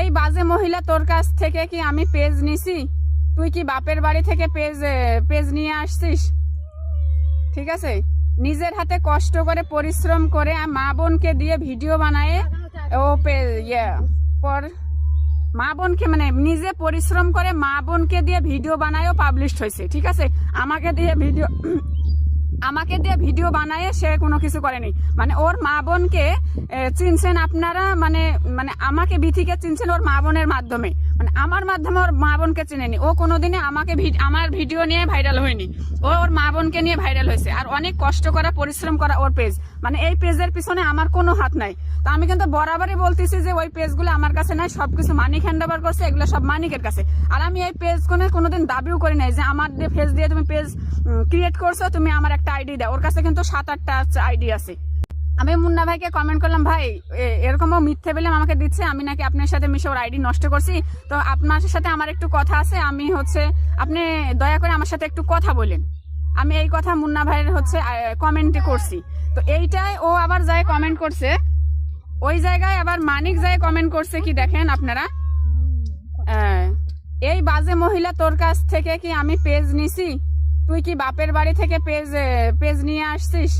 এই বাজে মহিলা তোর কাছ থেকে কি আমি পেজ নিছি? তুই কি বাপের বাড়ি থেকে পেজ নিয়ে আসছিস? ঠিক আছে, নিজের হাতে কষ্ট করে পরিশ্রম করে মা বোনকে দিয়ে ভিডিও বানায় ও পর মা বোনকে মানে নিজে পরিশ্রম করে মা বোনকে দিয়ে ভিডিও বানায়ও পাবলিশ হয়েছে। ঠিক আছে, আমাকে দিয়ে ভিডিও বানায় সে কোনো কিছু করেনি। মানে ওর মা বোনকে চিনছেন আপনারা, মানে মানে আমাকে বিথিকে চিনছেন ওর মা বোনের মাধ্যমে, মানে আমার মাধ্যমে ওর মা বোনকে চিনেনি। ও কোনোদিনে আমার ভিডিও নিয়ে ভাইরাল হয়নি, ও ওর মা বোনকে নিয়ে ভাইরাল হয়েছে। আর অনেক কষ্ট করা পরিশ্রম করা ওর পেজ, মানে এই পেজের পিছনে আমার কোনো হাত নাই। তো আমি কিন্তু বরাবরই বলতেছি যে ওই পেজগুলো আমার কাছে নাই, সবকিছু মানিক হ্যান্ডওভার করছে, এগুলো সব মানিকের কাছে। আর আমি এই পেজ কোনোদিন দাবিও করি নাই যে আমার পেজ দিয়ে তুমি পেজ ক্রিয়েট করছো, তুমি আমার একটা আইডি দাও। ওর কাছে কিন্তু 7-8টা আইডি আছে। আমি মুন্না ভাইকে কমেন্ট করলাম, ভাই এরকমও মিথ্যে বলে আমাকে দিচ্ছে, আমি নাকি আপনার সাথে মিশে ওর আইডি নষ্ট করছি, তো আপনার সাথে আমার একটু কথা আছে, আমি আপনি দয়া করে আমার সাথে একটু কথা বলেন। আমি এই কথা মুন্না ভাইয়ের কমেন্টে করছি। তো এইটাই ও আবার যায় কমেন্ট করছে, ওই জায়গায় আবার মানিক যায় কমেন্ট করছে কি দেখেন আপনারা, এই বাজে মহিলা তোর কাছ থেকে কি আমি পেজ নিছি? তুই কি বাপের বাড়ি থেকে পেজ নিয়ে আসছিস?